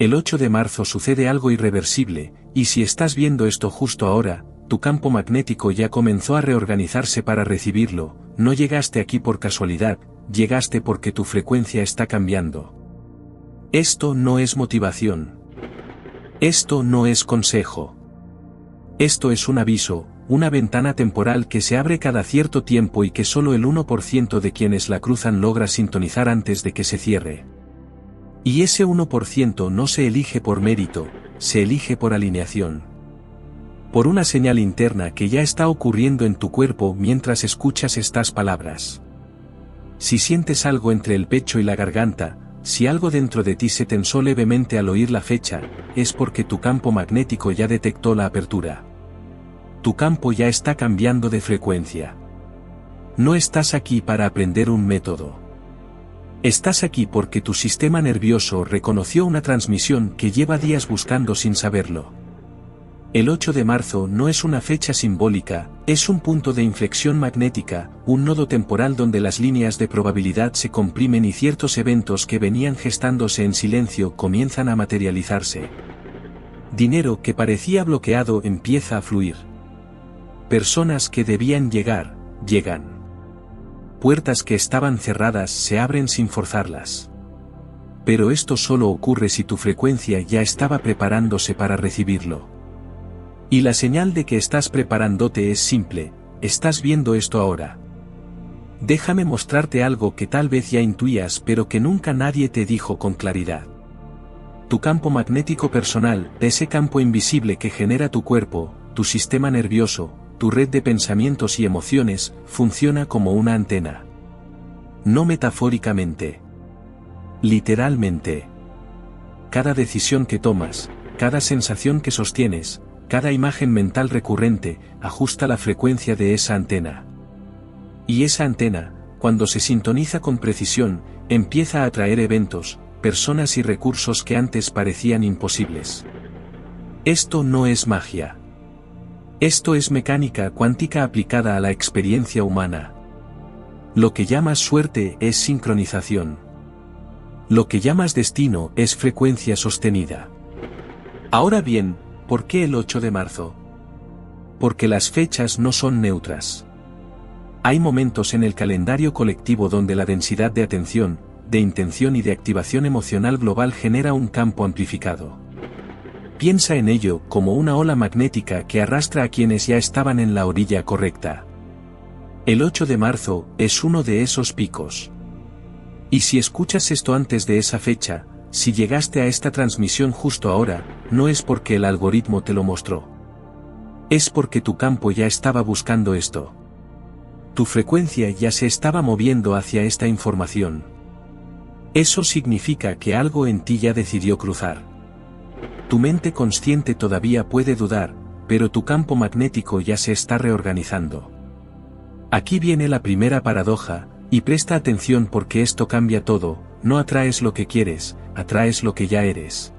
El 8 de marzo sucede algo irreversible, y si estás viendo esto justo ahora, tu campo magnético ya comenzó a reorganizarse para recibirlo. No llegaste aquí por casualidad, llegaste porque tu frecuencia está cambiando. Esto no es motivación. Esto no es consejo. Esto es un aviso, una ventana temporal que se abre cada cierto tiempo y que solo el 1% de quienes la cruzan logra sintonizar antes de que se cierre. Y ese 1% no se elige por mérito, se elige por alineación. Por una señal interna que ya está ocurriendo en tu cuerpo mientras escuchas estas palabras. Si sientes algo entre el pecho y la garganta, si algo dentro de ti se tensó levemente al oír la fecha, es porque tu campo magnético ya detectó la apertura. Tu campo ya está cambiando de frecuencia. No estás aquí para aprender un método. Estás aquí porque tu sistema nervioso reconoció una transmisión que lleva días buscando sin saberlo. El 8 de marzo no es una fecha simbólica, es un punto de inflexión magnética, un nodo temporal donde las líneas de probabilidad se comprimen y ciertos eventos que venían gestándose en silencio comienzan a materializarse. Dinero que parecía bloqueado empieza a fluir. Personas que debían llegar, llegan. Puertas que estaban cerradas se abren sin forzarlas. Pero esto solo ocurre si tu frecuencia ya estaba preparándose para recibirlo. Y la señal de que estás preparándote es simple, estás viendo esto ahora. Déjame mostrarte algo que tal vez ya intuías pero que nunca nadie te dijo con claridad. Tu campo magnético personal, ese campo invisible que genera tu cuerpo, tu sistema nervioso, tu red de pensamientos y emociones, funciona como una antena. No metafóricamente. Literalmente. Cada decisión que tomas, cada sensación que sostienes, cada imagen mental recurrente, ajusta la frecuencia de esa antena. Y esa antena, cuando se sintoniza con precisión, empieza a atraer eventos, personas y recursos que antes parecían imposibles. Esto no es magia. Esto es mecánica cuántica aplicada a la experiencia humana. Lo que llamas suerte es sincronización. Lo que llamas destino es frecuencia sostenida. Ahora bien, ¿por qué el 8 de marzo? Porque las fechas no son neutras. Hay momentos en el calendario colectivo donde la densidad de atención, de intención y de activación emocional global genera un campo amplificado. Piensa en ello como una ola magnética que arrastra a quienes ya estaban en la orilla correcta. El 8 de marzo es uno de esos picos. Y si escuchas esto antes de esa fecha, si llegaste a esta transmisión justo ahora, no es porque el algoritmo te lo mostró. Es porque tu campo ya estaba buscando esto. Tu frecuencia ya se estaba moviendo hacia esta información. Eso significa que algo en ti ya decidió cruzar. Tu mente consciente todavía puede dudar, pero tu campo magnético ya se está reorganizando. Aquí viene la primera paradoja, y presta atención porque esto cambia todo. No atraes lo que quieres, atraes lo que ya eres.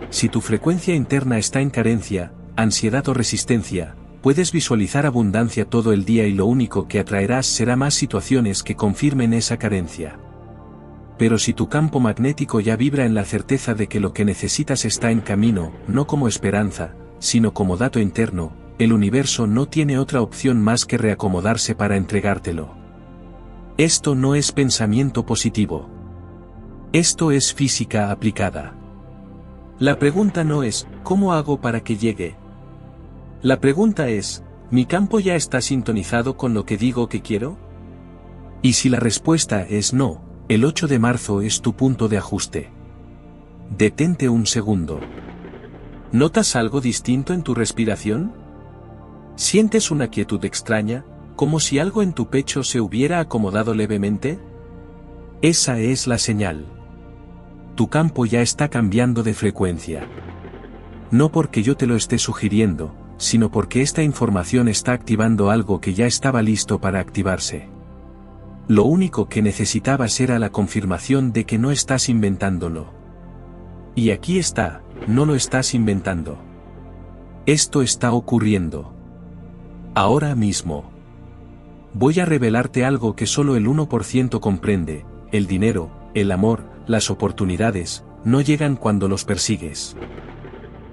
Si tu frecuencia interna está en carencia, ansiedad o resistencia, puedes visualizar abundancia todo el día y lo único que atraerás será más situaciones que confirmen esa carencia. Pero si tu campo magnético ya vibra en la certeza de que lo que necesitas está en camino, no como esperanza, sino como dato interno, el universo no tiene otra opción más que reacomodarse para entregártelo. Esto no es pensamiento positivo. Esto es física aplicada. La pregunta no es, ¿cómo hago para que llegue? La pregunta es, ¿mi campo ya está sintonizado con lo que digo que quiero? Y si la respuesta es no, el 8 de marzo es tu punto de ajuste. Detente un segundo. ¿Notas algo distinto en tu respiración? ¿Sientes una quietud extraña, como si algo en tu pecho se hubiera acomodado levemente? Esa es la señal. Tu campo ya está cambiando de frecuencia. No porque yo te lo esté sugiriendo, sino porque esta información está activando algo que ya estaba listo para activarse. Lo único que necesitabas era la confirmación de que no estás inventándolo. Y aquí está, no lo estás inventando. Esto está ocurriendo. Ahora mismo. Voy a revelarte algo que solo el 1% comprende, el dinero, el amor, las oportunidades, no llegan cuando los persigues.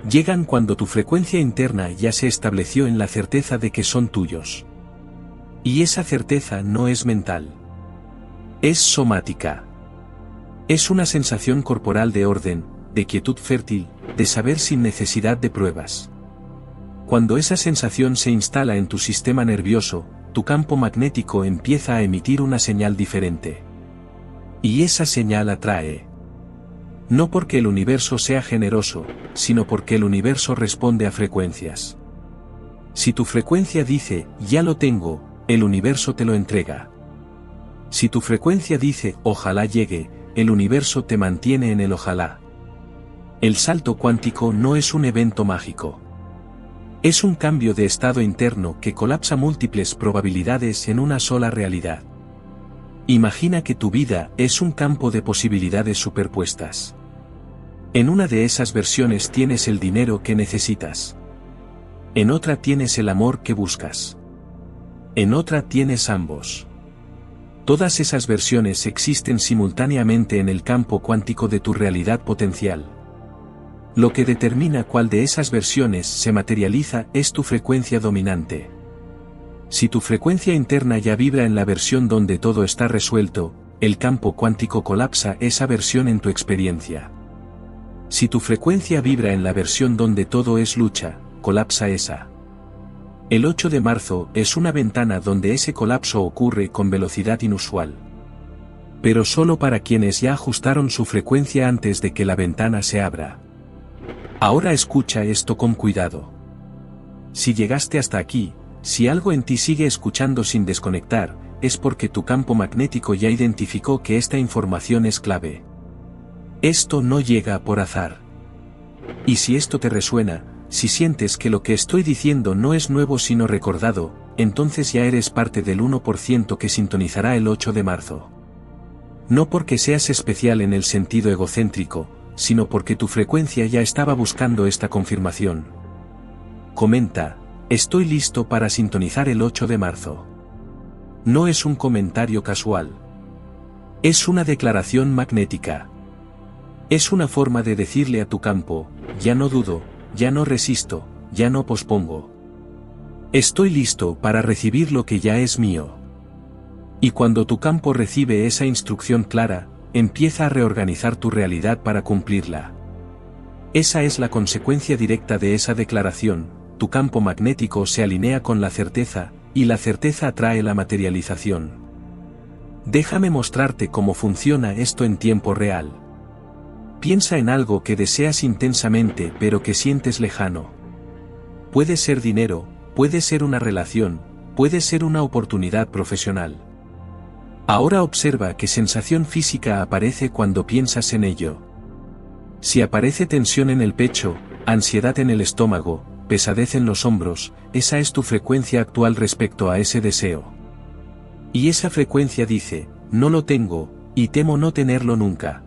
Llegan cuando tu frecuencia interna ya se estableció en la certeza de que son tuyos. Y esa certeza no es mental. Es somática. Es una sensación corporal de orden, de quietud fértil, de saber sin necesidad de pruebas. Cuando esa sensación se instala en tu sistema nervioso, tu campo magnético empieza a emitir una señal diferente. Y esa señal atrae. No porque el universo sea generoso, sino porque el universo responde a frecuencias. Si tu frecuencia dice, ya lo tengo, el universo te lo entrega. Si tu frecuencia dice, ojalá llegue, el universo te mantiene en el ojalá. El salto cuántico no es un evento mágico. Es un cambio de estado interno que colapsa múltiples probabilidades en una sola realidad. Imagina que tu vida es un campo de posibilidades superpuestas. En una de esas versiones tienes el dinero que necesitas. En otra tienes el amor que buscas. En otra tienes ambos. Todas esas versiones existen simultáneamente en el campo cuántico de tu realidad potencial. Lo que determina cuál de esas versiones se materializa es tu frecuencia dominante. Si tu frecuencia interna ya vibra en la versión donde todo está resuelto, el campo cuántico colapsa esa versión en tu experiencia. Si tu frecuencia vibra en la versión donde todo es lucha, colapsa esa. El 8 de marzo es una ventana donde ese colapso ocurre con velocidad inusual. Pero solo para quienes ya ajustaron su frecuencia antes de que la ventana se abra. Ahora escucha esto con cuidado. Si llegaste hasta aquí, si algo en ti sigue escuchando sin desconectar, es porque tu campo magnético ya identificó que esta información es clave. Esto no llega por azar. Y si esto te resuena, si sientes que lo que estoy diciendo no es nuevo sino recordado, entonces ya eres parte del 1% que sintonizará el 8 de marzo. No porque seas especial en el sentido egocéntrico, sino porque tu frecuencia ya estaba buscando esta confirmación. Comenta, estoy listo para sintonizar el 8 de marzo. No es un comentario casual. Es una declaración magnética. Es una forma de decirle a tu campo, ya no dudo, ya no resisto, ya no pospongo. Estoy listo para recibir lo que ya es mío. Y cuando tu campo recibe esa instrucción clara, empieza a reorganizar tu realidad para cumplirla. Esa es la consecuencia directa de esa declaración, tu campo magnético se alinea con la certeza, y la certeza atrae la materialización. Déjame mostrarte cómo funciona esto en tiempo real. Piensa en algo que deseas intensamente pero que sientes lejano. Puede ser dinero, puede ser una relación, puede ser una oportunidad profesional. Ahora observa qué sensación física aparece cuando piensas en ello. Si aparece tensión en el pecho, ansiedad en el estómago, pesadez en los hombros, esa es tu frecuencia actual respecto a ese deseo. Y esa frecuencia dice, no lo tengo, y temo no tenerlo nunca.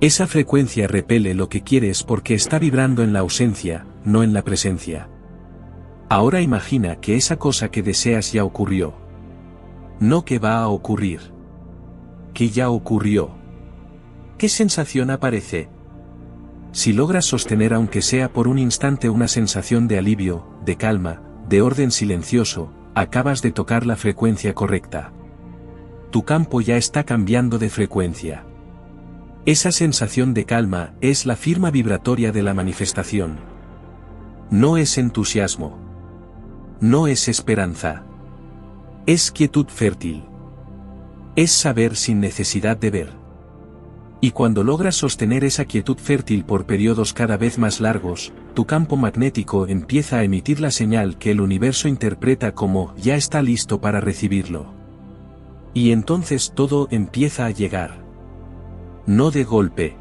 Esa frecuencia repele lo que quieres porque está vibrando en la ausencia, no en la presencia. Ahora imagina que esa cosa que deseas ya ocurrió. No que va a ocurrir. Que ya ocurrió. ¿Qué sensación aparece? Si logras sostener aunque sea por un instante una sensación de alivio, de calma, de orden silencioso, acabas de tocar la frecuencia correcta. Tu campo ya está cambiando de frecuencia. Esa sensación de calma es la firma vibratoria de la manifestación. No es entusiasmo. No es esperanza. Es quietud fértil. Es saber sin necesidad de ver. Y cuando logras sostener esa quietud fértil por periodos cada vez más largos, tu campo magnético empieza a emitir la señal que el universo interpreta como ya está listo para recibirlo. Y entonces todo empieza a llegar. No de golpe.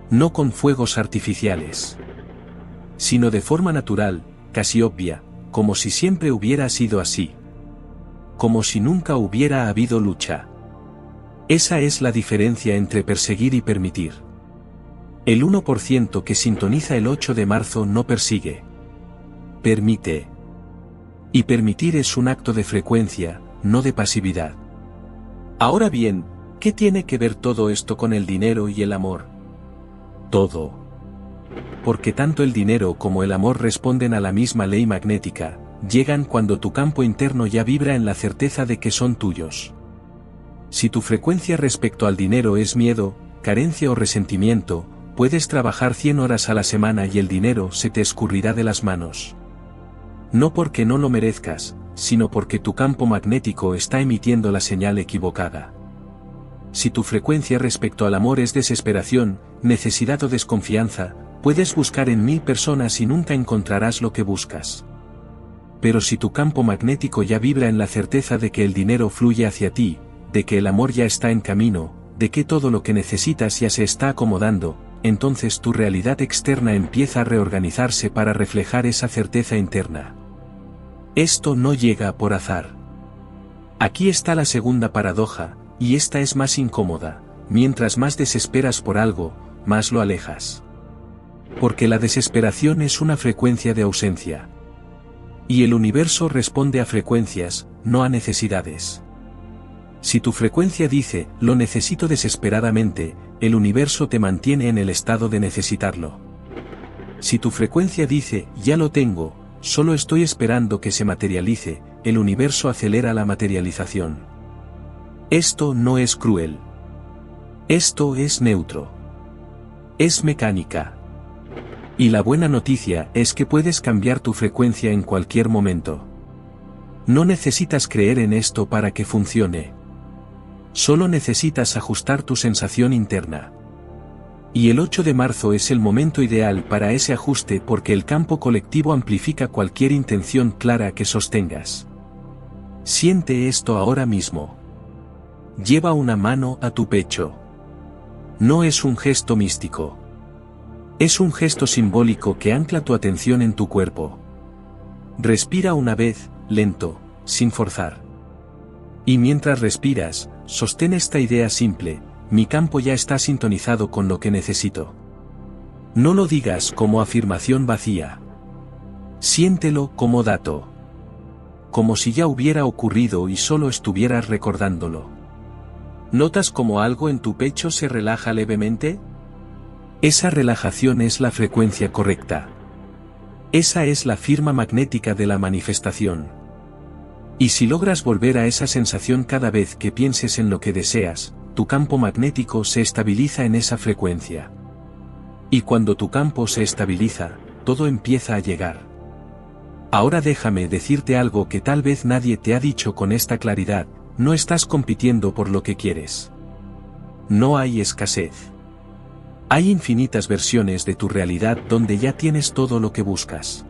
No con fuegos artificiales. Sino de forma natural, casi obvia, como si siempre hubiera sido así. Como si nunca hubiera habido lucha. Esa es la diferencia entre perseguir y permitir. El 1% que sintoniza el 8 de marzo no persigue. Permite. Y permitir es un acto de frecuencia, no de pasividad. Ahora bien, ¿qué tiene que ver todo esto con el dinero y el amor? todo. Porque tanto el dinero como el amor responden a la misma ley magnética, llegan cuando tu campo interno ya vibra en la certeza de que son tuyos. Si tu frecuencia respecto al dinero es miedo, carencia o resentimiento, puedes trabajar 100 horas a la semana y el dinero se te escurrirá de las manos. No porque no lo merezcas, sino porque tu campo magnético está emitiendo la señal equivocada. Si tu frecuencia respecto al amor es desesperación, necesidad o desconfianza, puedes buscar en 1000 personas y nunca encontrarás lo que buscas. Pero si tu campo magnético ya vibra en la certeza de que el dinero fluye hacia ti, de que el amor ya está en camino, de que todo lo que necesitas ya se está acomodando, entonces tu realidad externa empieza a reorganizarse para reflejar esa certeza interna. Esto no llega por azar. Aquí está la segunda paradoja, y esta es más incómoda: mientras más desesperas por algo, más lo alejas. Porque la desesperación es una frecuencia de ausencia. Y el universo responde a frecuencias, no a necesidades. Si tu frecuencia dice, lo necesito desesperadamente, el universo te mantiene en el estado de necesitarlo. Si tu frecuencia dice, ya lo tengo, solo estoy esperando que se materialice, el universo acelera la materialización. Esto no es cruel. Esto es neutro. Es mecánica. Y la buena noticia es que puedes cambiar tu frecuencia en cualquier momento. No necesitas creer en esto para que funcione. Solo necesitas ajustar tu sensación interna. Y el 8 de marzo es el momento ideal para ese ajuste porque el campo colectivo amplifica cualquier intención clara que sostengas. Siente esto ahora mismo. Lleva una mano a tu pecho. No es un gesto místico. Es un gesto simbólico que ancla tu atención en tu cuerpo. Respira una vez, lento, sin forzar. Y mientras respiras, sostén esta idea simple: mi campo ya está sintonizado con lo que necesito. No lo digas como afirmación vacía. Siéntelo como dato. Como si ya hubiera ocurrido y solo estuvieras recordándolo. ¿Notas cómo algo en tu pecho se relaja levemente? Esa relajación es la frecuencia correcta. Esa es la firma magnética de la manifestación. Y si logras volver a esa sensación cada vez que pienses en lo que deseas, tu campo magnético se estabiliza en esa frecuencia. Y cuando tu campo se estabiliza, todo empieza a llegar. Ahora déjame decirte algo que tal vez nadie te ha dicho con esta claridad: no estás compitiendo por lo que quieres. No hay escasez. Hay infinitas versiones de tu realidad donde ya tienes todo lo que buscas.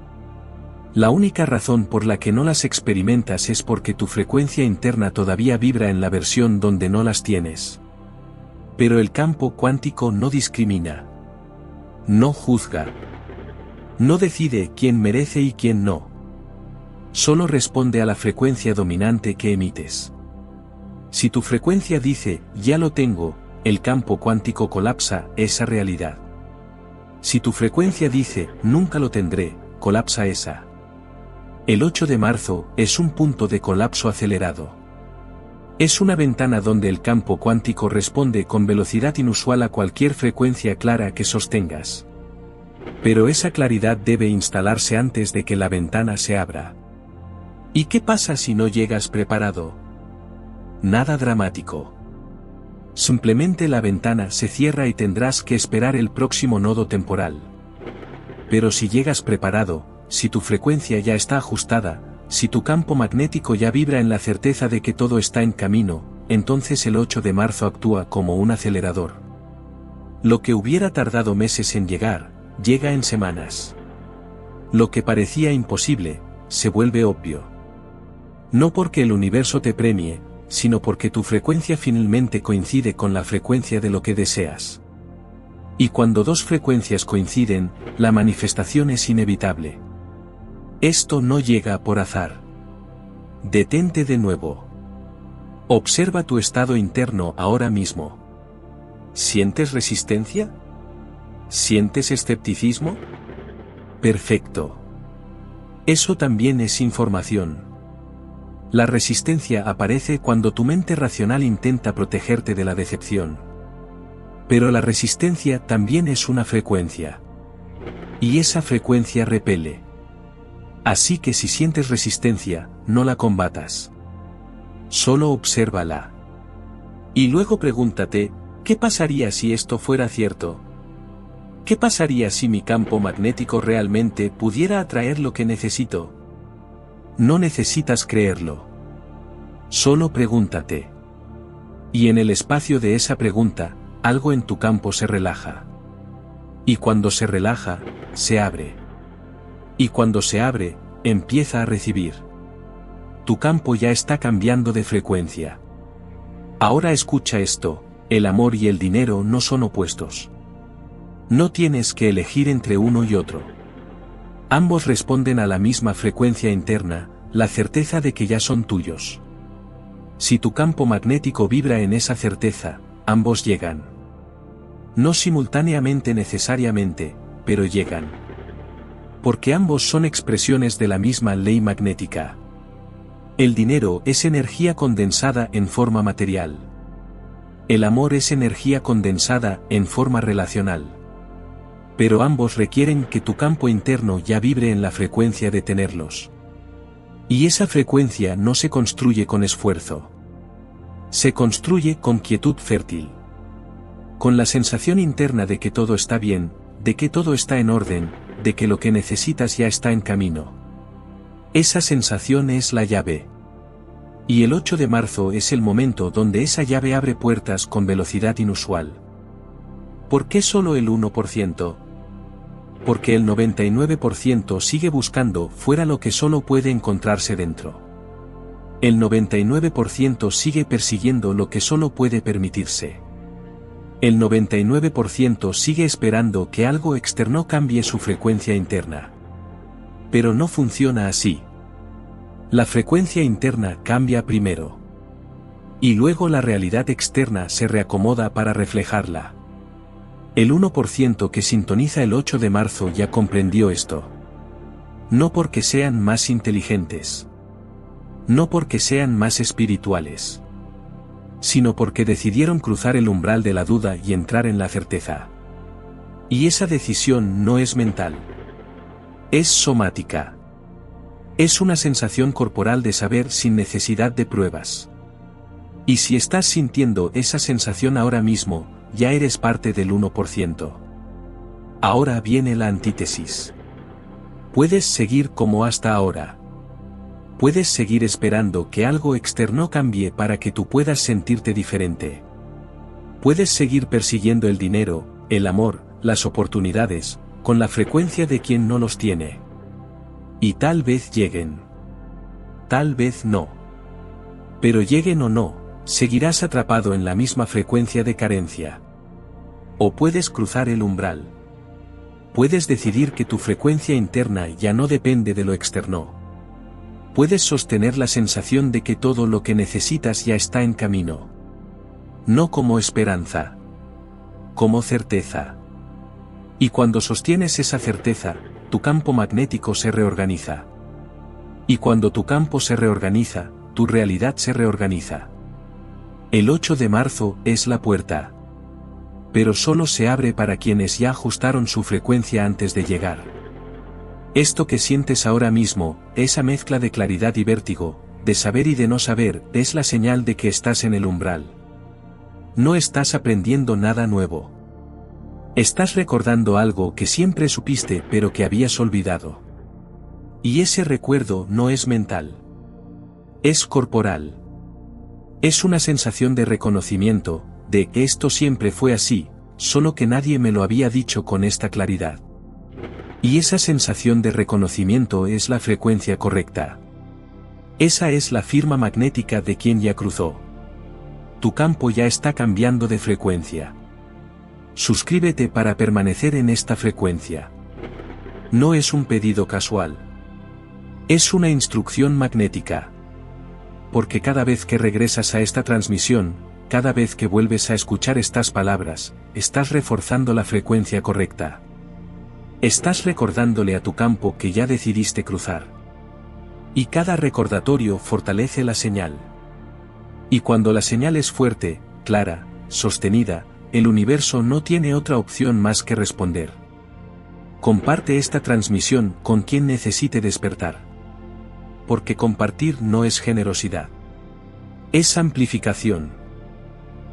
La única razón por la que no las experimentas es porque tu frecuencia interna todavía vibra en la versión donde no las tienes. Pero el campo cuántico no discrimina. No juzga. No decide quién merece y quién no. Solo responde a la frecuencia dominante que emites. Si tu frecuencia dice, ya lo tengo, el campo cuántico colapsa esa realidad. Si tu frecuencia dice, nunca lo tendré, colapsa esa. El 8 de marzo es un punto de colapso acelerado. Es una ventana donde el campo cuántico responde con velocidad inusual a cualquier frecuencia clara que sostengas. Pero esa claridad debe instalarse antes de que la ventana se abra. ¿Y qué pasa si no llegas preparado? Nada dramático. Simplemente la ventana se cierra y tendrás que esperar el próximo nodo temporal. Pero si llegas preparado, si tu frecuencia ya está ajustada, si tu campo magnético ya vibra en la certeza de que todo está en camino, entonces el 8 de marzo actúa como un acelerador. Lo que hubiera tardado meses en llegar, llega en semanas. Lo que parecía imposible, se vuelve obvio. No porque el universo te premie, sino porque tu frecuencia finalmente coincide con la frecuencia de lo que deseas. Y cuando dos frecuencias coinciden, la manifestación es inevitable. Esto no llega por azar. Detente de nuevo. Observa tu estado interno ahora mismo. ¿Sientes resistencia? ¿Sientes escepticismo? Perfecto. Eso también es información. La resistencia aparece cuando tu mente racional intenta protegerte de la decepción. Pero la resistencia también es una frecuencia. Y esa frecuencia repele. Así que si sientes resistencia, no la combatas. Solo obsérvala. Y luego pregúntate, ¿qué pasaría si esto fuera cierto? ¿Qué pasaría si mi campo magnético realmente pudiera atraer lo que necesito? No necesitas creerlo. Solo pregúntate. Y en el espacio de esa pregunta, algo en tu campo se relaja. Y cuando se relaja, se abre. Y cuando se abre, empieza a recibir. Tu campo ya está cambiando de frecuencia. Ahora escucha esto, el amor y el dinero no son opuestos. No tienes que elegir entre uno y otro. Ambos responden a la misma frecuencia interna, la certeza de que ya son tuyos. Si tu campo magnético vibra en esa certeza, ambos llegan. No simultáneamente necesariamente, pero llegan. Porque ambos son expresiones de la misma ley magnética. El dinero es energía condensada en forma material. El amor es energía condensada en forma relacional. Pero ambos requieren que tu campo interno ya vibre en la frecuencia de tenerlos. Y esa frecuencia no se construye con esfuerzo. Se construye con quietud fértil. Con la sensación interna de que todo está bien, de que todo está en orden, de que lo que necesitas ya está en camino. Esa sensación es la llave. Y el 8 de marzo es el momento donde esa llave abre puertas con velocidad inusual. ¿Por qué solo el 1%? Porque el 99% sigue buscando fuera lo que solo puede encontrarse dentro. El 99% sigue persiguiendo lo que solo puede permitirse. El 99% sigue esperando que algo externo cambie su frecuencia interna. Pero no funciona así. La frecuencia interna cambia primero. Y luego la realidad externa se reacomoda para reflejarla. El 1% que sintoniza el 8 de marzo ya comprendió esto. No porque sean más inteligentes. No porque sean más espirituales. Sino porque decidieron cruzar el umbral de la duda y entrar en la certeza. Y esa decisión no es mental. Es somática. Es una sensación corporal de saber sin necesidad de pruebas. Y si estás sintiendo esa sensación ahora mismo, ya eres parte del 1%. Ahora viene la antítesis. Puedes seguir como hasta ahora. Puedes seguir esperando que algo externo cambie para que tú puedas sentirte diferente. Puedes seguir persiguiendo el dinero, el amor, las oportunidades, con la frecuencia de quien no los tiene. Y tal vez lleguen. Tal vez no. Pero lleguen o no, seguirás atrapado en la misma frecuencia de carencia. O puedes cruzar el umbral. Puedes decidir que tu frecuencia interna ya no depende de lo externo. Puedes sostener la sensación de que todo lo que necesitas ya está en camino. No como esperanza. Como certeza. Y cuando sostienes esa certeza, tu campo magnético se reorganiza. Y cuando tu campo se reorganiza, tu realidad se reorganiza. El 8 de marzo es la puerta. Pero solo se abre para quienes ya ajustaron su frecuencia antes de llegar. Esto que sientes ahora mismo, esa mezcla de claridad y vértigo, de saber y de no saber, es la señal de que estás en el umbral. No estás aprendiendo nada nuevo. Estás recordando algo que siempre supiste pero que habías olvidado. Y ese recuerdo no es mental. Es corporal. Es una sensación de reconocimiento, de que esto siempre fue así, solo que nadie me lo había dicho con esta claridad. Y esa sensación de reconocimiento es la frecuencia correcta. Esa es la firma magnética de quien ya cruzó. Tu campo ya está cambiando de frecuencia. Suscríbete para permanecer en esta frecuencia. No es un pedido casual. Es una instrucción magnética. Porque cada vez que regresas a esta transmisión, cada vez que vuelves a escuchar estas palabras, estás reforzando la frecuencia correcta. Estás recordándole a tu campo que ya decidiste cruzar. Y cada recordatorio fortalece la señal. Y cuando la señal es fuerte, clara, sostenida, el universo no tiene otra opción más que responder. Comparte esta transmisión con quien necesite despertar. Porque compartir no es generosidad. Es amplificación.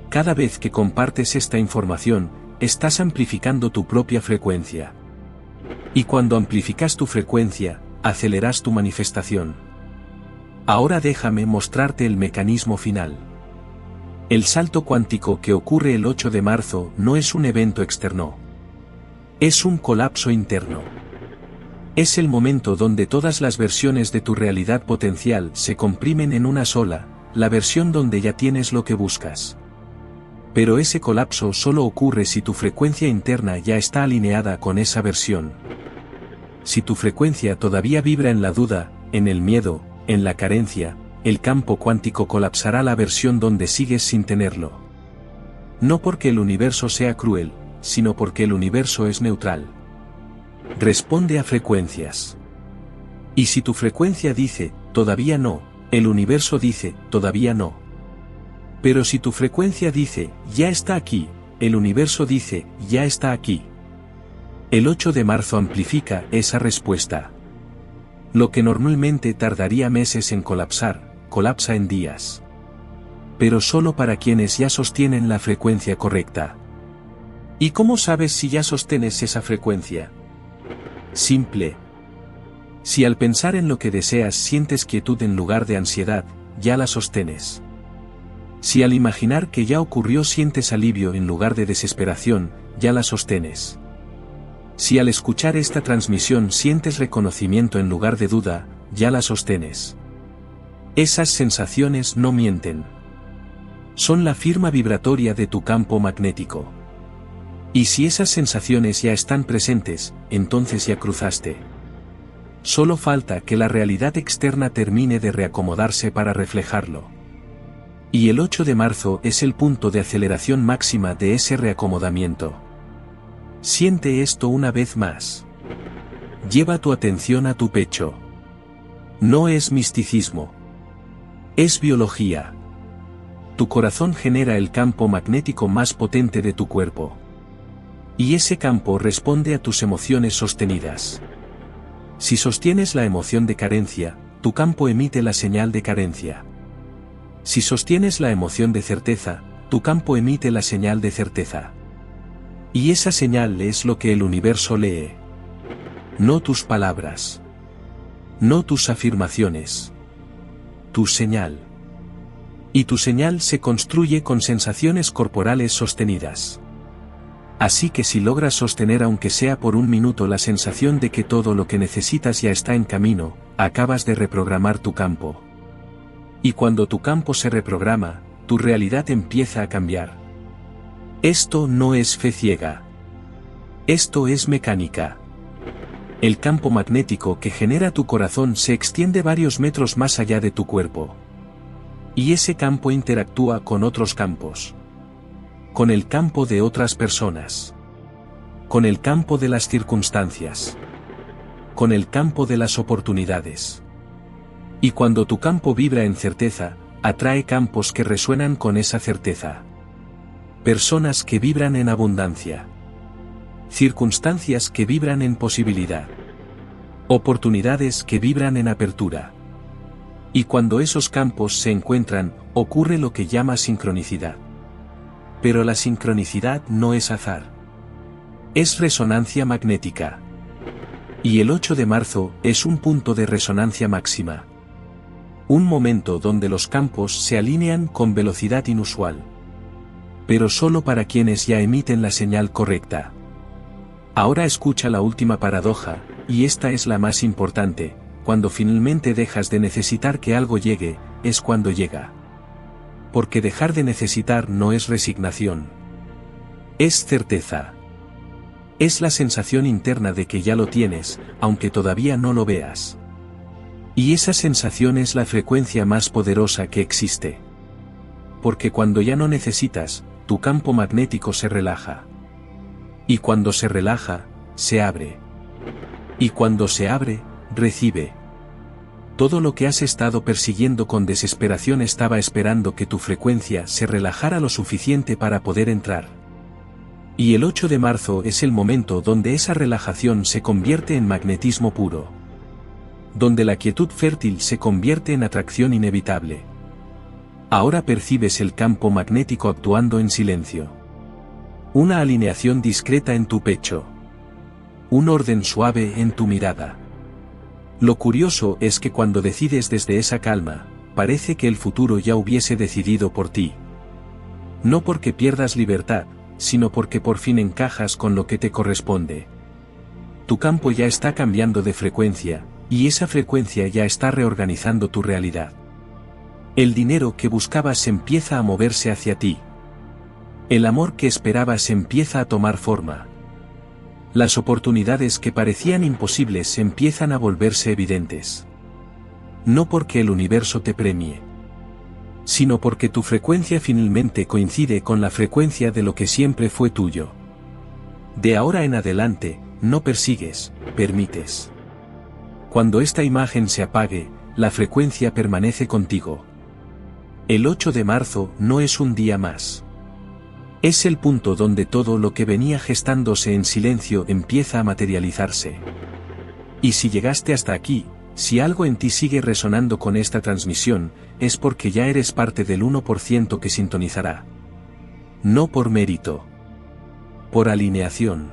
Cada vez que compartes esta información, estás amplificando tu propia frecuencia. Y cuando amplificas tu frecuencia, aceleras tu manifestación. Ahora déjame mostrarte el mecanismo final. El salto cuántico que ocurre el 8 de marzo no es un evento externo. Es un colapso interno. Es el momento donde todas las versiones de tu realidad potencial se comprimen en una sola, la versión donde ya tienes lo que buscas. Pero ese colapso solo ocurre si tu frecuencia interna ya está alineada con esa versión. Si tu frecuencia todavía vibra en la duda, en el miedo, en la carencia, el campo cuántico colapsará la versión donde sigues sin tenerlo. No porque el universo sea cruel, sino porque el universo es neutral. Responde a frecuencias. Y si tu frecuencia dice, todavía no, el universo dice, todavía no. Pero si tu frecuencia dice, ya está aquí, el universo dice, ya está aquí. El 8 de marzo amplifica esa respuesta. Lo que normalmente tardaría meses en colapsar, colapsa en días. Pero solo para quienes ya sostienen la frecuencia correcta. ¿Y cómo sabes si ya sostienes esa frecuencia? Simple. Si al pensar en lo que deseas sientes quietud en lugar de ansiedad, ya la sostienes. Si al imaginar que ya ocurrió sientes alivio en lugar de desesperación, ya la sostienes. Si al escuchar esta transmisión sientes reconocimiento en lugar de duda, ya la sostienes. Esas sensaciones no mienten. Son la firma vibratoria de tu campo magnético. Y si esas sensaciones ya están presentes, entonces ya cruzaste. Solo falta que la realidad externa termine de reacomodarse para reflejarlo. Y el 8 de marzo es el punto de aceleración máxima de ese reacomodamiento. Siente esto una vez más. Lleva tu atención a tu pecho. No es misticismo. Es biología. Tu corazón genera el campo magnético más potente de tu cuerpo. Y ese campo responde a tus emociones sostenidas. Si sostienes la emoción de carencia, tu campo emite la señal de carencia. Si sostienes la emoción de certeza, tu campo emite la señal de certeza. Y esa señal es lo que el universo lee. No tus palabras. No tus afirmaciones. Tu señal. Y tu señal se construye con sensaciones corporales sostenidas. Así que si logras sostener aunque sea por un minuto la sensación de que todo lo que necesitas ya está en camino, acabas de reprogramar tu campo. Y cuando tu campo se reprograma, tu realidad empieza a cambiar. Esto no es fe ciega. Esto es mecánica. El campo magnético que genera tu corazón se extiende varios metros más allá de tu cuerpo. Y ese campo interactúa con otros campos. Con el campo de otras personas. Con el campo de las circunstancias. Con el campo de las oportunidades. Y cuando tu campo vibra en certeza, atrae campos que resuenan con esa certeza. Personas que vibran en abundancia. Circunstancias que vibran en posibilidad. Oportunidades que vibran en apertura. Y cuando esos campos se encuentran, ocurre lo que llama sincronicidad. Pero la sincronicidad no es azar. Es resonancia magnética. Y el 8 de marzo es un punto de resonancia máxima. Un momento donde los campos se alinean con velocidad inusual. Pero solo para quienes ya emiten la señal correcta. Ahora escucha la última paradoja, y esta es la más importante: cuando finalmente dejas de necesitar que algo llegue, es cuando llega. Porque dejar de necesitar no es resignación. Es certeza. Es la sensación interna de que ya lo tienes, aunque todavía no lo veas. Y esa sensación es la frecuencia más poderosa que existe. Porque cuando ya no necesitas, tu campo magnético se relaja. Y cuando se relaja, se abre. Y cuando se abre, recibe. Todo lo que has estado persiguiendo con desesperación estaba esperando que tu frecuencia se relajara lo suficiente para poder entrar. Y el 8 de marzo es el momento donde esa relajación se convierte en magnetismo puro. Donde la quietud fértil se convierte en atracción inevitable. Ahora percibes el campo magnético actuando en silencio. Una alineación discreta en tu pecho. Un orden suave en tu mirada. Lo curioso es que cuando decides desde esa calma, parece que el futuro ya hubiese decidido por ti. No porque pierdas libertad, sino porque por fin encajas con lo que te corresponde. Tu campo ya está cambiando de frecuencia, y esa frecuencia ya está reorganizando tu realidad. El dinero que buscabas empieza a moverse hacia ti. El amor que esperabas empieza a tomar forma. Las oportunidades que parecían imposibles empiezan a volverse evidentes. No porque el universo te premie, sino porque tu frecuencia finalmente coincide con la frecuencia de lo que siempre fue tuyo. De ahora en adelante, no persigues, permites. Cuando esta imagen se apague, la frecuencia permanece contigo. El 8 de marzo no es un día más. Es el punto donde todo lo que venía gestándose en silencio empieza a materializarse. Y si llegaste hasta aquí, si algo en ti sigue resonando con esta transmisión, es porque ya eres parte del 1% que sintonizará. No por mérito. Por alineación.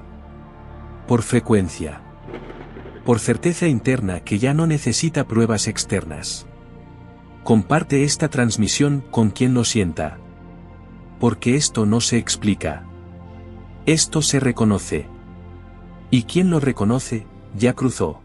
Por frecuencia. Por certeza interna que ya no necesita pruebas externas. Comparte esta transmisión con quien lo sienta. Porque esto no se explica. Esto se reconoce. Y quien lo reconoce, ya cruzó.